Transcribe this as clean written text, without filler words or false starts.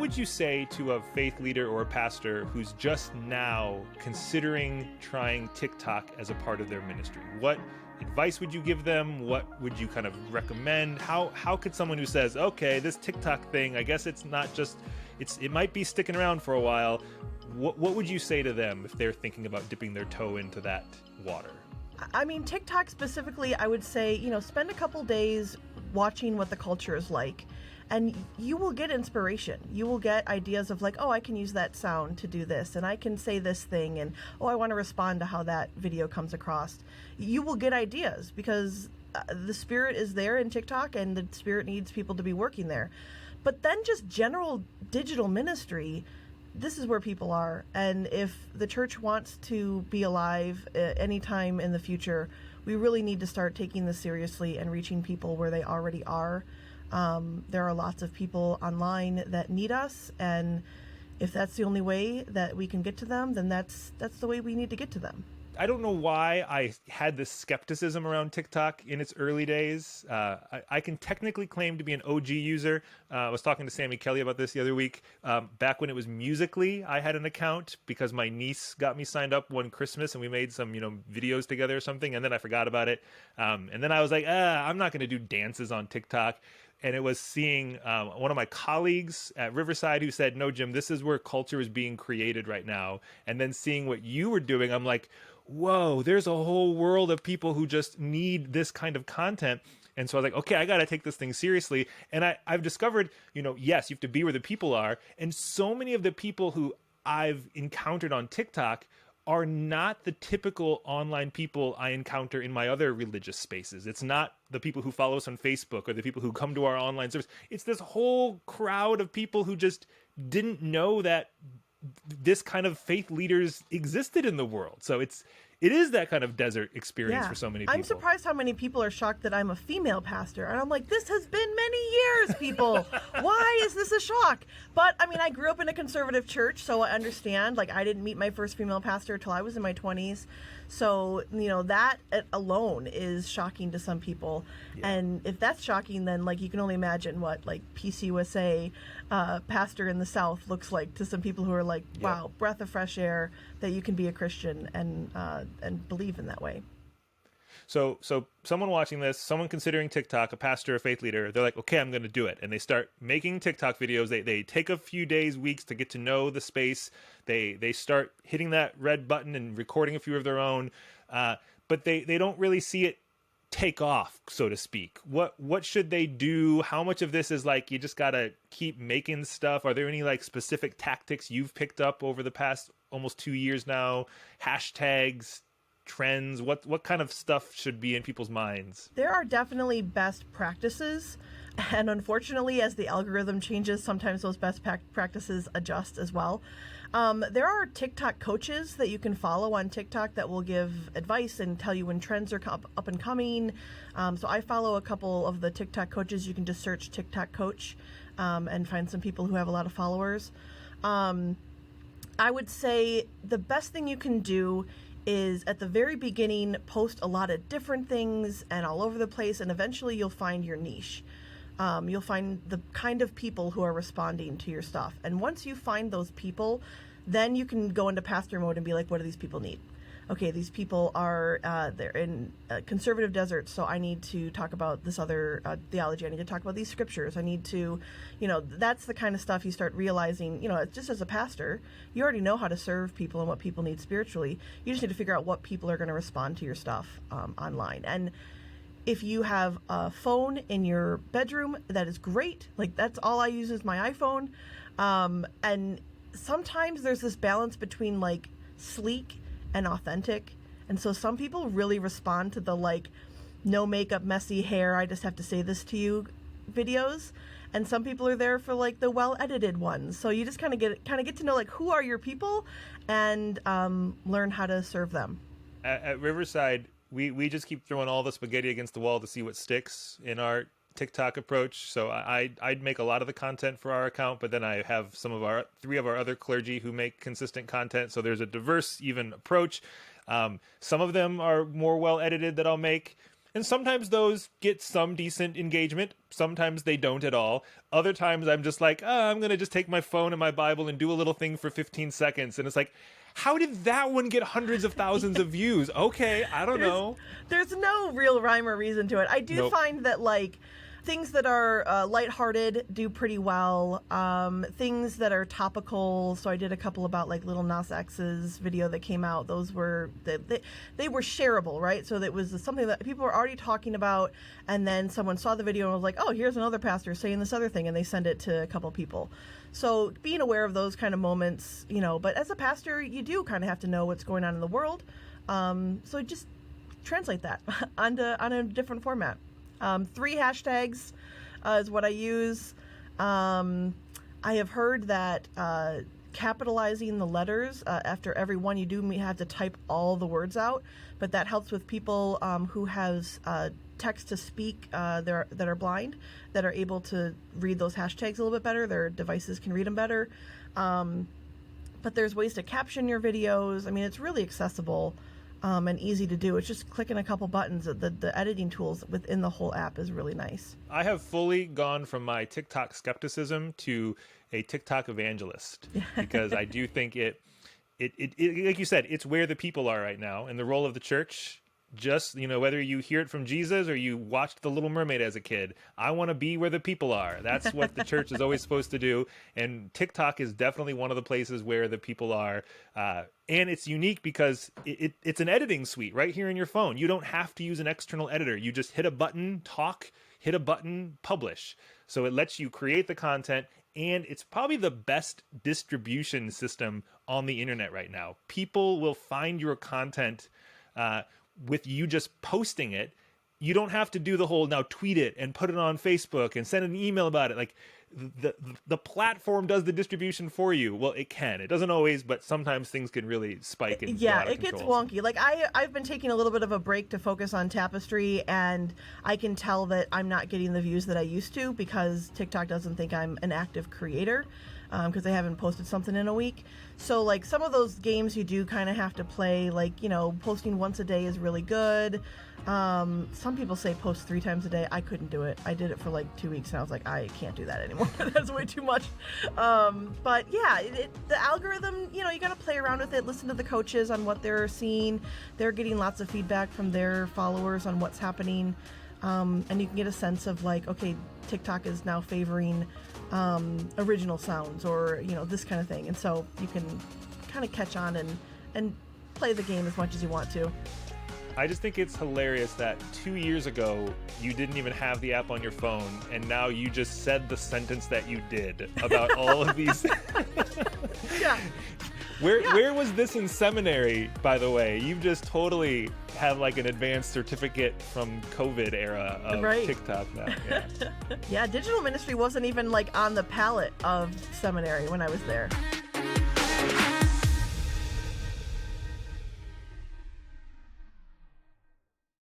would you say to a faith leader or a pastor who's just now considering trying TikTok as a part of their ministry? What advice would you give them? What would you kind of recommend? How could someone who says, okay, this TikTok thing, I guess it's not just, it might be sticking around for a while. What would you say to them if they're thinking about dipping their toe into that water? I mean, TikTok specifically, I would say, spend a couple days watching what the culture is like, and you will get inspiration. You will get ideas of like, oh, I can use that sound to do this, and I can say this thing, and oh, I want to respond to how that video comes across. You will get ideas because the spirit is there in TikTok, and the spirit needs people to be working there. But then just general digital ministry, this is where people are. And if the church wants to be alive anytime in the future, we really need to start taking this seriously and reaching people where they already are. There are lots of people online that need us, and if that's the only way that we can get to them, then that's the way we need to get to them. I don't know why I had this skepticism around TikTok in its early days. I can technically claim to be an OG user. I was talking to Sammy Kelly about this the other week. Back when it was Musical.ly, I had an account because my niece got me signed up one Christmas and we made some, videos together or something. And then I forgot about it. And then I was like, I'm not going to do dances on TikTok. And it was seeing one of my colleagues at Riverside who said, no, Jim, this is where culture is being created right now. And then seeing what you were doing, I'm like, whoa, there's a whole world of people who just need this kind of content. And so I was like, okay, I got to take this thing seriously. And I've discovered, yes, you have to be where the people are. And so many of the people who I've encountered on TikTok are not the typical online people I encounter in my other religious spaces. It's not the people who follow us on Facebook or the people who come to our online service. It's this whole crowd of people who just didn't know that this kind of faith leaders existed in the world. So it is that kind of desert experience for so many people. I'm surprised how many people are shocked that I'm a female pastor. And I'm like, this has been many years, people. Why is this a shock? But I mean, I grew up in a conservative church, so I understand. Like, I didn't meet my first female pastor till I was in my 20s. So, that alone is shocking to some people. Yeah. And if that's shocking, then you can only imagine what PCUSA pastor in the South looks like to some people who are like, wow, breath of fresh air that you can be a Christian and believe in that way. So someone watching this, someone considering TikTok, a pastor, a faith leader, they're like, okay, I'm going to do it. And they start making TikTok videos. They take a few days, weeks to get to know the space. They start hitting that red button and recording a few of their own. But they don't really see it take off, so to speak. What should they do? How much of this is you just got to keep making stuff? Are there any specific tactics you've picked up over the past almost 2 years now? Hashtags, trends, what kind of stuff should be in people's minds? There are definitely best practices, and unfortunately, as the algorithm changes, sometimes those best practices adjust as well. There are TikTok coaches that you can follow on TikTok that will give advice and tell you when trends are up and coming. So I follow a couple of the TikTok coaches. You can just search TikTok coach and find some people who have a lot of followers. I would say the best thing you can do is at the very beginning post a lot of different things and all over the place, and eventually you'll find your niche. You'll find the kind of people who are responding to your stuff, and once you find those people, then you can go into pastor mode and be like, what do these people need? Okay, these people are they're in conservative deserts, so I need to talk about this other theology. I need to talk about these scriptures. I need to, that's the kind of stuff you start realizing, just as a pastor, you already know how to serve people and what people need spiritually. You just need to figure out what people are going to respond to your stuff online. And if you have a phone in your bedroom, that is great. That's all I use is my iPhone. And sometimes there's this balance between sleek and authentic, and so some people really respond to the no makeup, messy hair, I just have to say this to you videos, and some people are there for the well edited ones. So you just kind of get to know who are your people and learn how to serve them. At Riverside, we just keep throwing all the spaghetti against the wall to see what sticks in our TikTok approach. So I'd make a lot of the content for our account, but then I have three of our other clergy who make consistent content. So there's a diverse, even approach. Some of them are more well edited that I'll make. And sometimes those get some decent engagement. Sometimes they don't at all. Other times I'm just like, I'm going to just take my phone and my Bible and do a little thing for 15 seconds. And it's like, how did that one get hundreds of thousands of views? Okay, I don't know. There's no real rhyme or reason to it. I do find that, like, things that are lighthearted do pretty well. Things that are topical. So I did a couple about like Lil Nas X's video that came out. Those were they were shareable, right? So that was something that people were already talking about, and then someone saw the video and was like, "Oh, here's another pastor saying this other thing," and they send it to a couple people. So being aware of those kind of moments, But as a pastor, you do kind of have to know what's going on in the world. So just translate that on a different format. 3 hashtags is what I use. I have heard that capitalizing the letters after every one you do, you have to type all the words out, but that helps with people who has text to speak that are blind, that are able to read those hashtags a little bit better. Their devices can read them better. But there's ways to caption your videos. I mean, it's really accessible. And easy to do. It's just clicking a couple buttons. The editing tools within the whole app is really nice. I have fully gone from my TikTok skepticism to a TikTok evangelist because I do think it like you said, it's where the people are right now, and the role of the church. Just, whether you hear it from Jesus or you watched The Little Mermaid as a kid, I want to be where the people are. That's what the church is always supposed to do. And TikTok is definitely one of the places where the people are. And it's unique because it's an editing suite right here in your phone. You don't have to use an external editor. You just hit a button, talk, hit a button, publish. So it lets you create the content. And it's probably the best distribution system on the internet right now. People will find your content with you just posting it. You don't have to do the whole now tweet it and put it on Facebook and send an email about it. Like the platform does the distribution for you. Well, it can. It doesn't always, but sometimes things can really spike and yeah, it gets wonky. Like I've been taking a little bit of a break to focus on Tapestry, and I can tell that I'm not getting the views that I used to because TikTok doesn't think I'm an active creator. Because I haven't posted something in a week. So, like, some of those games you do kind of have to play, like, posting once a day is really good. Some people say post 3 times a day. I couldn't do it. I did it for, like, 2 weeks, and I was like, I can't do that anymore. That's way too much. But, yeah, the algorithm, you got to play around with it, listen to the coaches on what they're seeing. They're getting lots of feedback from their followers on what's happening. And you can get a sense of, like, okay, TikTok is now favoring original sounds or this kind of thing, and so you can kind of catch on and play the game as much as you want to. I just think it's hilarious that 2 years ago you didn't even have the app on your phone, and now you just said the sentence that you did about all of these. Yeah. Where was this in seminary, by the way? You've just totally have like an advanced certificate from COVID era of TikTok now. Yeah. Yeah, digital ministry wasn't even like on the palette of seminary when I was there.